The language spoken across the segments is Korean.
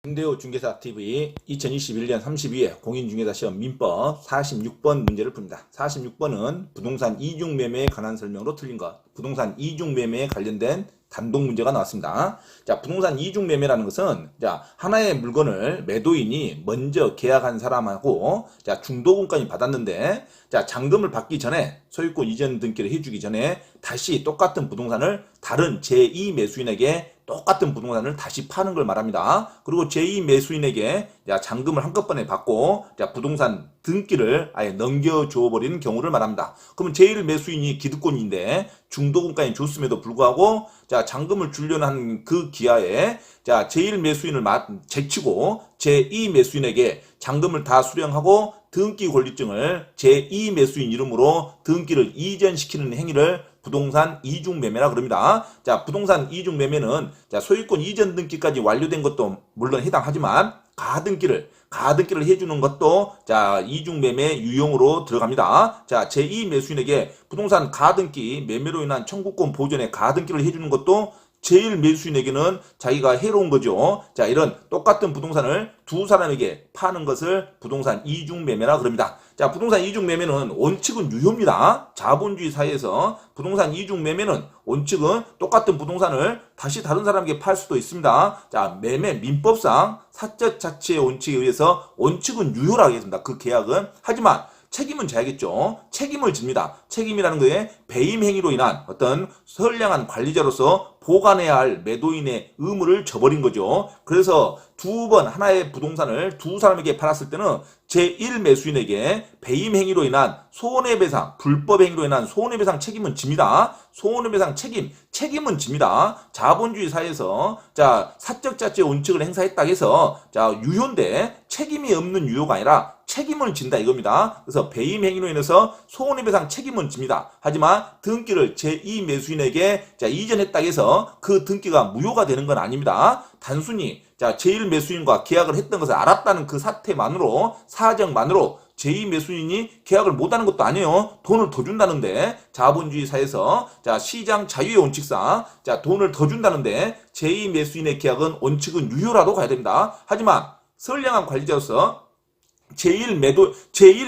김대호 중개사TV 2021년 32회 공인중개사 시험 민법 46번 문제를 풉니다. 46번은 부동산 이중매매에 관한 설명으로 틀린 것. 부동산 이중매매에 관련된 단독 문제가 나왔습니다. 자, 부동산 이중매매라는 것은 하나의 물건을 매도인이 먼저 계약한 사람하고 중도금까지 받았는데 잔금을 받기 전에 소유권 이전 등기를 해주기 전에 다시 똑같은 부동산을 다른 제2 매수인에게 똑같은 부동산을 다시 파는 걸 말합니다. 그리고 제2 매수인에게 잔금을 한꺼번에 받고 부동산 등기를 아예 넘겨줘 버리는 경우를 말합니다. 그러면 제1 매수인이 기득권인데 중도금까지 줬음에도 불구하고 잔금을 주려는 한 그 기하에 제1 매수인을 제치고 제2 매수인에게 잔금을 다 수령하고 등기 권리증을 제2 매수인 이름으로 등기를 이전시키는 행위를 부동산 이중매매라 그럽니다. 부동산 이중매매는 소유권 이전 등기까지 완료된 것도 물론 해당하지만 가등기를 해주는 것도 이중매매 유형으로 들어갑니다. 제2 매수인에게 부동산 가등기 매매로 인한 청구권 보전에 가등기를 해주는 것도 제1 매수인에게는 자기가 해로운 거죠. 이런 똑같은 부동산을 두 사람에게 파는 것을 부동산 이중매매라 그럽니다. 부동산 이중매매는 원칙은 유효입니다. 자본주의 사회에서 부동산 이중매매는 원칙은 똑같은 부동산을 다시 다른 사람에게 팔 수도 있습니다. 매매 민법상 사적 자치의 원칙에 의해서 원칙은 유효라고 하겠습니다. 그 계약은. 하지만 책임은 져야겠죠. 책임을 집니다. 책임이라는 것에 배임 행위로 인한 어떤 선량한 관리자로서 보관해야 할 매도인의 의무를 저버린 거죠. 그래서 두 번 하나의 부동산을 두 사람에게 팔았을 때는 제1 매수인에게 배임 행위로 인한 손해배상, 불법 행위로 인한 손해배상 책임은 집니다. 손해배상 책임은 집니다. 자본주의 사회에서 사적 자치의 원칙을 행사했다 해서 유효인데 책임이 없는 유효가 아니라 책임을 진다 이겁니다. 그래서 배임 행위로 인해서 손해배상 책임은 집니다. 하지만 등기를 제2 매수인에게 이전했다 해서 그 등기가 무효가 되는 건 아닙니다. 단순히 제1 매수인과 계약을 했던 것을 알았다는 그 사태만으로, 사정만으로 제2 매수인이 계약을 못하는 것도 아니에요. 돈을 더 준다는데, 자본주의 사회에서 시장 자유의 원칙상 돈을 더 준다는데 제2 매수인의 계약은 원칙은 유효라도 가야 됩니다. 하지만 선량한 관리자로서 제1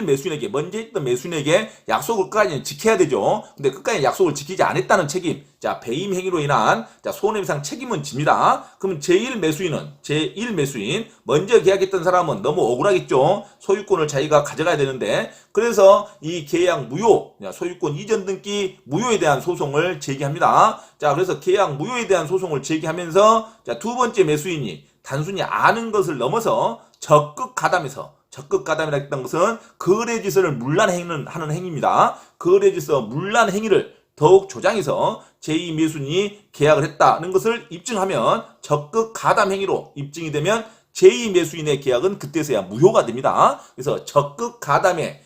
매수인에게, 먼저 했던 매수인에게 약속을 끝까지 지켜야 되죠. 근데 끝까지 약속을 지키지 않았다는 책임, 배임 행위로 인한 손해배상 책임은 집니다. 그러면 제1 매수인, 먼저 계약했던 사람은 너무 억울하겠죠. 소유권을 자기가 가져가야 되는데, 그래서 이 계약 무효, 소유권 이전 등기 무효에 대한 소송을 제기합니다. 그래서 계약 무효에 대한 소송을 제기하면서 두 번째 매수인이 단순히 아는 것을 넘어서 적극 가담이라 했던 것은 거래질서를 문란하는 행위입니다. 거래질서 문란 행위를 더욱 조장해서 제2 매수인이 계약을 했다는 것을 입증하면 적극 가담 행위로 입증이 되면 제2 매수인의 계약은 그때서야 무효가 됩니다. 그래서 적극 가담의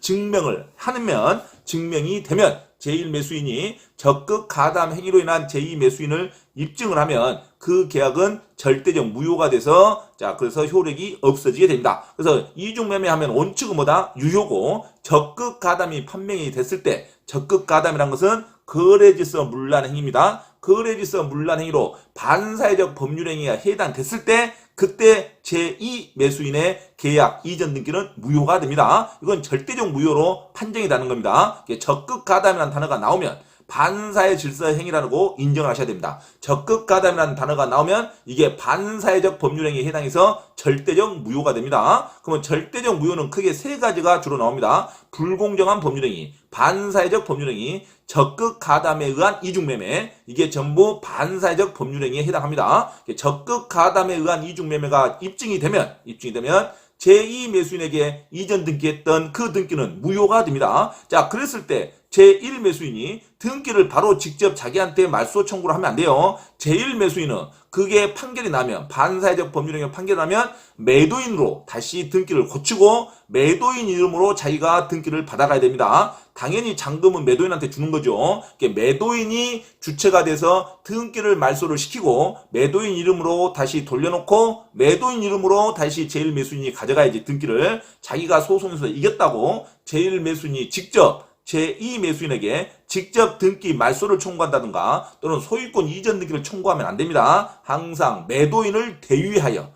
증명을 하면 증명이 되면 제1 매수인이 적극 가담 행위로 인한 제2 매수인을 입증을 하면 그 계약은 절대적 무효가 돼서 그래서 효력이 없어지게 됩니다. 그래서 이중매매하면 원칙은 뭐다? 유효고 적극 가담이 판명이 됐을 때 적극 가담이란 것은 거래질서 문란 행위입니다. 거래질서 문란 행위로 반사회적 법률 행위가 해당됐을 때 그때 제2 매수인의 계약 이전 등기는 무효가 됩니다. 이건 절대적 무효로 판정이 되는 겁니다. 적극 가담이라는 단어가 나오면 반사회 질서 행위라고 인정을 하셔야 됩니다. 적극 가담이라는 단어가 나오면 이게 반사회적 법률 행위에 해당해서 절대적 무효가 됩니다. 그러면 절대적 무효는 크게 세 가지가 주로 나옵니다. 불공정한 법률 행위, 반사회적 법률 행위, 적극 가담에 의한 이중매매, 이게 전부 반사회적 법률 행위에 해당합니다. 적극 가담에 의한 이중매매가 입증이 되면 제2 매수인에게 이전 등기했던 그 등기는 무효가 됩니다. 그랬을 때 제1 매수인이 등기를 바로 직접 자기한테 말소 청구를 하면 안 돼요. 제1 매수인은 그게 판결이 나면, 반사회적 법률행위 판결이 나면 매도인으로 다시 등기를 고치고 매도인 이름으로 자기가 등기를 받아가야 됩니다. 당연히 잔금은 매도인한테 주는 거죠. 매도인이 주체가 돼서 등기를 말소를 시키고 매도인 이름으로 다시 돌려놓고 매도인 이름으로 다시 제1 매수인이 가져가야지 등기를. 자기가 소송에서 이겼다고 제1 매수인이 직접 제2 매수인에게 직접 등기 말소를 청구한다든가 또는 소유권 이전 등기를 청구하면 안 됩니다. 항상 매도인을 대위하여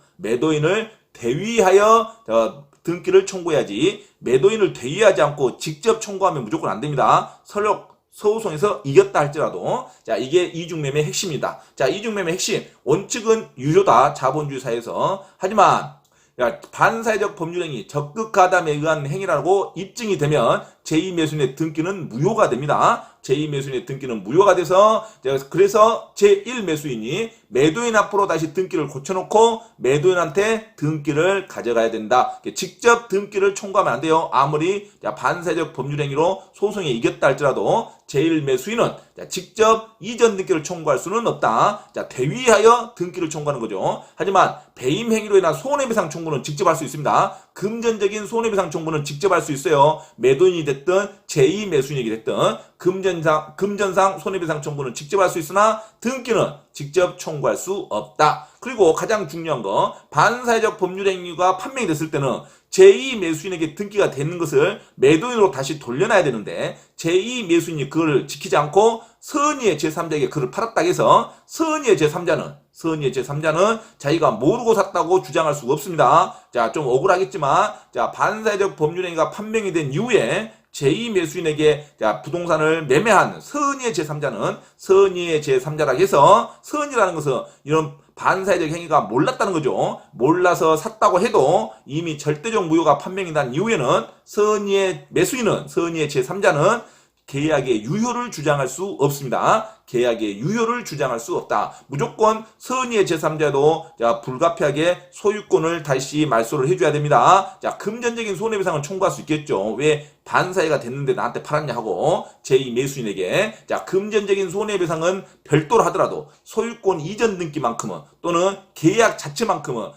등기를 청구해야지 매도인을 대위하지 않고 직접 청구하면 무조건 안 됩니다. 설령 소송에서 이겼다 할지라도 자 이게 이중매매의 핵심입니다. 자 이중매매 핵심 원칙은 유효다 자본주의 사회에서 하지만 반사회적 법률행위 적극 가담에 의한 행위라고 입증이 되면 제2매수인의 등기는 무효가 됩니다. 제2매수인의 등기는 무효가 돼서 그래서 제1매수인이 매도인 앞으로 다시 등기를 고쳐놓고 매도인한테 등기를 가져가야 된다. 직접 등기를 청구하면 안 돼요. 아무리 반사회적 법률행위로 소송에 이겼다 할지라도 제1매수인은 직접 이전 등기를 청구할 수는 없다. 대위하여 등기를 청구하는 거죠. 하지만 배임 행위로 인한 손해배상 청구는 직접 할 수 있습니다. 금전적인 손해배상 청구는 직접 할 수 있어요. 매도인이 됐든 제2매수인이 됐든 금전상 손해배상 청구는 직접 할 수 있으나 등기는 직접 청구할 수 없다. 그리고 가장 중요한 거 반사회적 법률행위가 판명이 됐을 때는 제2매수인에게 등기가 되는 것을 매도인으로 다시 돌려놔야 되는데 제2매수인이 그걸 지키지 않고 선의의 제3자에게 그를 팔았다 해서 선의의 제3자는 자기가 모르고 샀다고 주장할 수가 없습니다. 자, 좀 억울하겠지만 반사회적 법률행위가 판명이 된 이후에 제2매수인에게 부동산을 매매한 선의의 제3자라고 해서 선의라는 것은 이런 반사회적 행위가 몰랐다는 거죠. 몰라서 샀다고 해도 이미 절대적 무효가 판명이 난 이후에는 선의의 제3자는 계약의 유효를 주장할 수 없습니다. 계약의 유효를 주장할 수 없다. 무조건 선의의 제3자도 불가피하게 소유권을 다시 말소를 해줘야 됩니다. 금전적인 손해배상을 청구할 수 있겠죠. 왜 반사회가 됐는데 나한테 팔았냐 하고 제2매수인에게 금전적인 손해배상은 별도로 하더라도 소유권 이전 등기만큼은 또는 계약 자체만큼은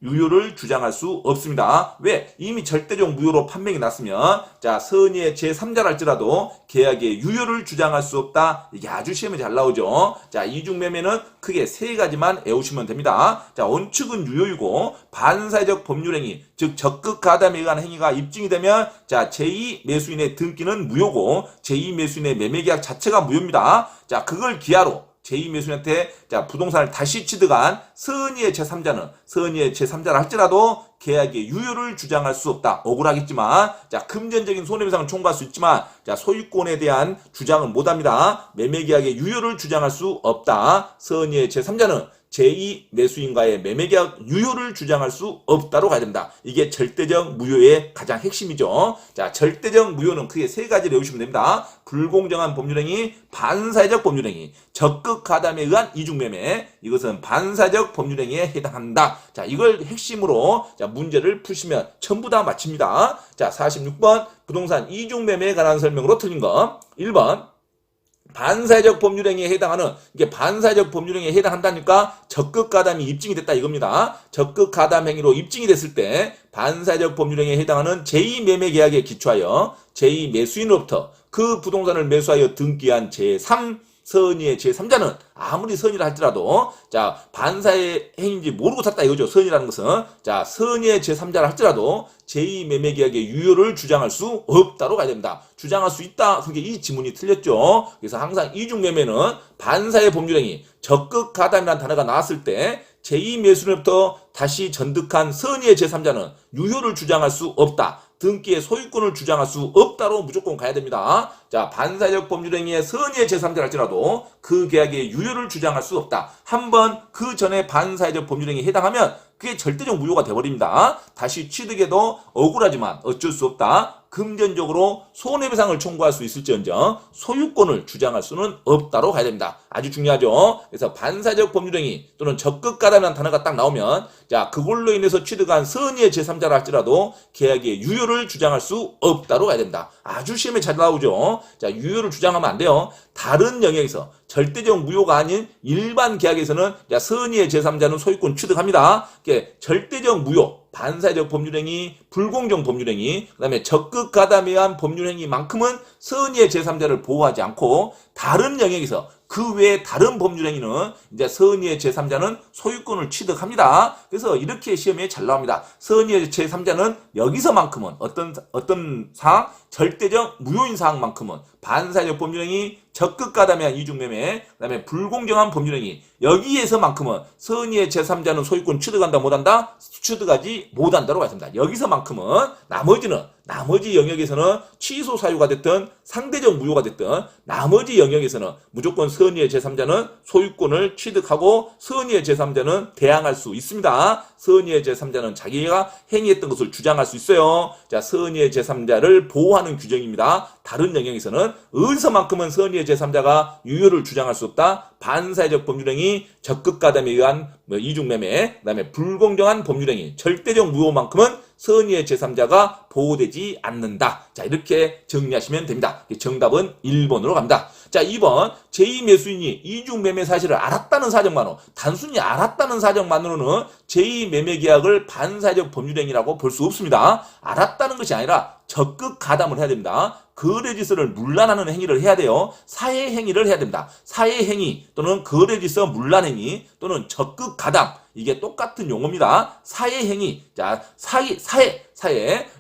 유효를 주장할 수 없습니다. 왜? 이미 절대적 무효로 판명이 났으면 선의의 제3자라 할지라도 계약의 유효를 주장할 수 없다. 이게 아주 시험에 잘 나오죠. 이중매매는 크게 세 가지만 외우시면 됩니다. 원칙은 유효이고 반사회적 법률행위 즉 적극 가담에 의한 행위가 입증이 되면 제2매수인의 등기는 무효고 제2매수인의 매매계약 자체가 무효입니다. 그걸 기하로 제2매수인한테 부동산을 다시 취득한 선의의 제3자라 할지라도 계약의 유효를 주장할 수 없다. 억울하겠지만 금전적인 손해배상을 청구할 수 있지만 소유권에 대한 주장은 못합니다. 매매계약의 유효를 주장할 수 없다. 선의의 제3자는 제2매수인과의 매매계약 유효를 주장할 수 없다로 가야 됩니다. 이게 절대적 무효의 가장 핵심이죠. 절대적 무효는 크게 세 가지를 외우시면 됩니다. 불공정한 법률행위, 반사회적 법률행위, 적극 가담에 의한 이중매매. 이것은 반사회적 법률행위에 해당한다. 이걸 핵심으로 문제를 푸시면 전부 다 마칩니다. 46번 부동산 이중매매에 관한 설명으로 틀린 거. 1번 반사회적 법률행위에 해당하는 이게 반사회적 법률행위에 해당한다니까 적극 가담이 입증이 됐다 이겁니다. 적극 가담 행위로 입증이 됐을 때 반사회적 법률행위에 해당하는 제2매매계약에 기초하여 제2매수인으로부터 그 부동산을 매수하여 등기한 제3 선의의 제3자는 아무리 선의라 할지라도 반사의 행위인지 모르고 샀다 이거죠. 선의라는 것은 선의의 제3자라 할지라도 제2매매계약의 유효를 주장할 수 없다로 가야 됩니다. 주장할 수 있다. 그게 이 지문이 틀렸죠. 그래서 항상 이중매매는 반사의 법률행위 적극 가담이라는 단어가 나왔을 때 제2매수인으로부터 다시 전득한 선의의 제3자는 유효를 주장할 수 없다. 등기의 소유권을 주장할 수 없다로 무조건 가야 됩니다. 반사회적 법률행위의 선의의 제3자 할지라도 그 계약의 유효를 주장할 수 없다. 한번 그 전에 반사회적 법률행위에 해당하면 그게 절대적 무효가 돼버립니다. 다시 취득해도 억울하지만 어쩔 수 없다. 금전적으로 손해배상을 청구할 수 있을지언정 소유권을 주장할 수는 없다로 가야 됩니다. 아주 중요하죠. 그래서 반사적 법률행위 또는 적극 가담이라는 단어가 딱 나오면 그걸로 인해서 취득한 선의의 제3자라 할지라도 계약의 유효를 주장할 수 없다로 가야 됩니다. 아주 시험에 잘 나오죠. 유효를 주장하면 안 돼요. 다른 영역에서 절대적 무효가 아닌 일반 계약에서는 선의의 제3자는 소유권 취득합니다. 절대적 무효 반사회적 법률행위, 불공정 법률행위, 그 다음에 적극 가담에 의한 법률행위만큼은 선의의 제3자를 보호하지 않고 다른 영역에서 그 외에 다른 법률행위는 이제 선의의 제3자는 소유권을 취득합니다. 그래서 이렇게 시험에 잘 나옵니다. 선의의 제3자는 여기서만큼은 어떤 사항, 절대적 무효인 사항만큼은 반사회적 법률행위, 적극 가담한 이중매매, 그다음에 불공정한 법률행위, 여기에서만큼은 선의의 제3자는 소유권 취득한다 못한다? 취득하지 못한다고 했습니다. 여기서만큼은 나머지 영역에서는 취소 사유가 됐든 상대적 무효가 됐든 나머지 영역에서는 무조건 선의의 제3자는 소유권을 취득하고 선의의 제3자는 대항할 수 있습니다. 선의의 제3자는 자기가 행위했던 것을 주장할 수 있어요. 자, 선의의 제3자를 보호하는 규정입니다. 다른 영역에서는 어디서만큼은 선의의 제3자가 유효를 주장할 수 없다. 반사회적 법률행위, 적극 가담에 의한 이중매매, 그다음에 불공정한 법률행위, 절대적 무효만큼은 선의의 제3자가 보호되지 않는다. 자, 이렇게 정리하시면 됩니다. 정답은 1번으로 갑니다. 자, 2번. 제2매수인이 이중매매 사실을 알았다는 사정만으로, 단순히 알았다는 사정만으로는 제2매매계약을 반사회적 법률행위라고 볼 수 없습니다. 알았다는 것이 아니라 적극 가담을 해야 됩니다. 거래질서를 문란하는 행위를 해야 돼요. 사회행위를 해야 됩니다. 사회행위 또는 거래질서 문란행위 또는 적극 가담, 이게 똑같은 용어입니다. 사회행위. 자, 사회.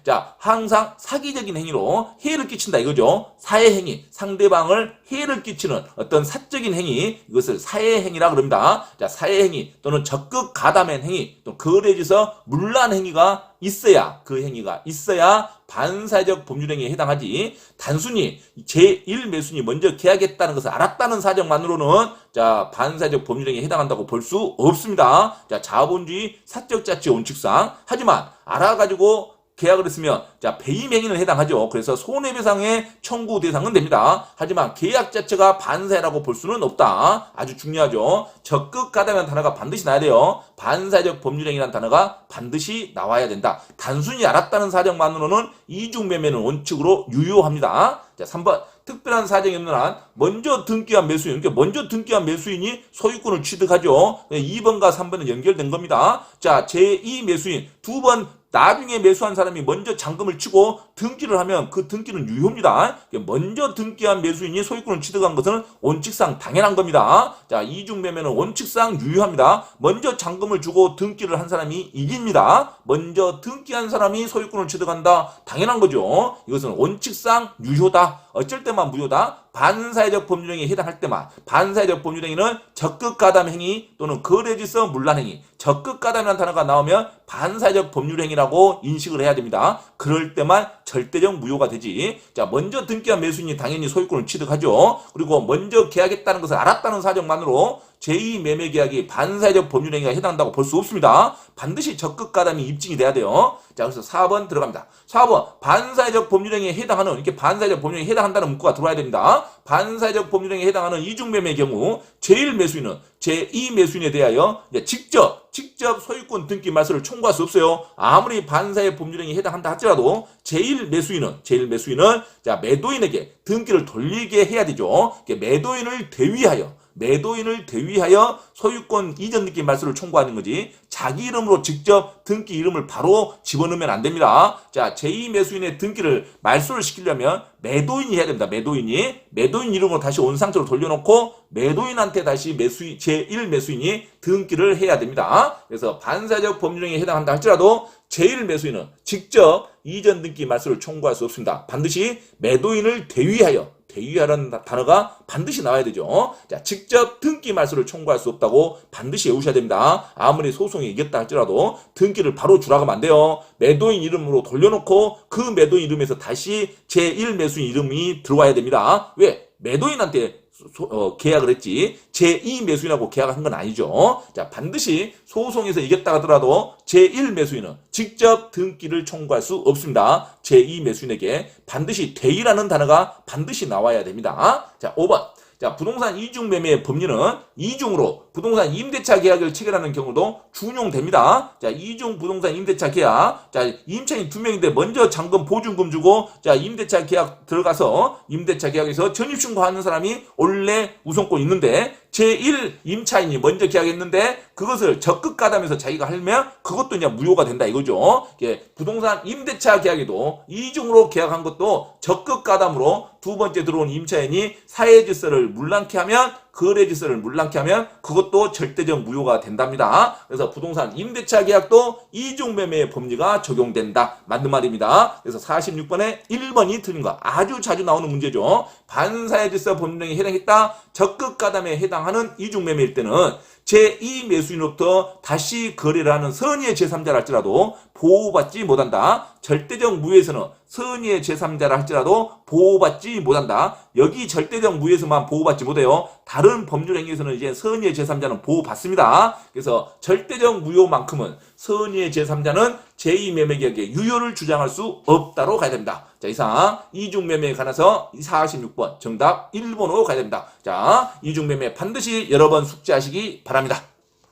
자, 항상 사기적인 행위로 해를 끼친다 이거죠. 사회행위. 상대방을 해를 끼치는 어떤 사적인 행위, 이것을 사회행위라 그럽니다. 자, 사회행위 또는 적극 가담한 행위, 또 거래에서 문란 행위가 있어야, 그 행위가 있어야 반사회적 법률행위에 해당하지, 단순히 제1매수인이 먼저 계약했다는 것을 알았다는 사정만으로는 자, 반사회적 법률행위에 해당한다고 볼 수 없습니다. 자, 자본주의 사적자치 원칙상, 하지만 알아가지고 계약을 했으면 자, 배임행위는 해당하죠. 그래서 손해배상의 청구 대상은 됩니다. 하지만 계약 자체가 반사회라고 볼 수는 없다. 아주 중요하죠. 적극 가담이라는 단어가 반드시 나와야 돼요. 반사회적 법률행위라는 단어가 반드시 나와야 된다. 단순히 알았다는 사정만으로는 이중매매는 원칙으로 유효합니다. 자, 3번. 특별한 사정이 없는 한 먼저 등기한 매수인, 그러니까 먼저 등기한 매수인이 소유권을 취득하죠. 2번과 3번은 연결된 겁니다. 자, 제2매수인 두 번 나중에 매수한 사람이 먼저 잔금을 치고 등기를 하면 그 등기는 유효입니다. 먼저 등기한 매수인이 소유권을 취득한 것은 원칙상 당연한 겁니다. 자, 이중매매는 원칙상 유효합니다. 먼저 잔금을 주고 등기를 한 사람이 이깁니다. 먼저 등기한 사람이 소유권을 취득한다. 당연한 거죠. 이것은 원칙상 유효다. 어쩔 때만 무효다. 반사회적 법률행위에 해당할 때만. 반사회적 법률행위는 적극 가담 행위 또는 거래질서 문란 행위. 적극 가담이라는 단어가 나오면 반사회적 법률행위라고 인식을 해야 됩니다. 그럴 때만 절대적 무효가 되지. 자, 먼저 등기한 매수인이 당연히 소유권을 취득하죠. 그리고 먼저 계약했다는 것을 알았다는 사정만으로 제2매매계약이 반사회적 법률행위가 해당한다고 볼 수 없습니다. 반드시 적극 가담이 입증이 돼야 돼요. 자, 그래서 4번 들어갑니다. 4번. 반사회적 법률행위에 해당하는, 이렇게 반사회적 법률행위에 해당한다는 문구가 들어와야 됩니다. 반사회적 법률행위에 해당하는 이중매매의 경우 제1매수인은 제2매수인에 대하여 직접 소유권 등기 말소를 청구할 수 없어요. 아무리 반사회 법률행위에 해당한다 할지라도 제1매수인은 자, 매도인에게 등기를 돌리게 해야 되죠. 매도인을 대위하여 소유권 이전 등기 말소를 청구하는 거지, 자기 이름으로 직접 등기 이름을 바로 집어넣으면 안 됩니다. 자, 제2매수인의 등기를 말소를 시키려면 매도인이 해야 됩니다. 매도인 이름으로 다시 원상처로 돌려놓고 매도인한테 다시 제1매수인이 등기를 해야 됩니다. 그래서 반사회적 법률행위에 해당한다 할지라도 제1매수인은 직접 이전 등기 말소를 청구할 수 없습니다. 반드시 매도인을 대위하라는 단어가 반드시 나와야 되죠. 자, 직접 등기 말소를 청구할 수 없다고 반드시 외우셔야 됩니다. 아무리 소송에 이겼다 할지라도 등기를 바로 주라고 하면 안 돼요. 매도인 이름으로 돌려놓고 그 매도인 이름에서 다시 제1매수인 이름이 들어와야 됩니다. 왜? 매도인한테 계약을 했지 제2매수인하고 계약을 한 건 아니죠. 자, 반드시 소송에서 이겼다 하더라도 제1매수인은 직접 등기를 청구할 수 없습니다. 제2매수인에게 반드시 대의라는 단어가 반드시 나와야 됩니다. 자, 5번. 자, 부동산 이중매매의 법리는 이중으로 부동산 임대차 계약을 체결하는 경우도 준용됩니다. 자, 이중 부동산 임대차 계약. 자, 임차인 2명인데 먼저 잔금 보증금 주고 자, 임대차 계약 들어가서 임대차 계약에서 전입신고하는 사람이 원래 우선권 있는데 제1 임차인이 먼저 계약했는데 그것을 적극 가담해서 자기가 하면 그것도 이제 무효가 된다 이거죠. 부동산 임대차 계약에도 이중으로 계약한 것도 적극 가담으로 두 번째 들어온 임차인이 사회 질서를 문란케 하면 거래 질서를 문란케 하면 그것도 절대적 무효가 된답니다. 그래서 부동산 임대차 계약도 이중매매의 법리가 적용된다. 맞는 말입니다. 그래서 46번에 1번이 틀린 거. 아주 자주 나오는 문제죠. 반사회 질서 법령에 해당했다. 적극 가담에 해당하는 이중매매일 때는 제2 매수인으로부터 다시 거래를 하는 선의의 제3자라 할지라도 보호받지 못한다. 절대적 무효에서는 선의의 제3자라 할지라도 보호받지 못한다. 여기 절대적 무효에서만 보호받지 못해요. 다른 법률 행위에서는 이제 선의의 제3자는 보호받습니다. 그래서 절대적 무효만큼은 선의의 제3자는 제2매매계약의 유효를 주장할 수 없다로 가야 됩니다. 자, 이상 이중매매에 관해서 46번 정답 1번으로 가야 됩니다. 자, 이중매매 반드시 여러 번 숙지하시기 바랍니다.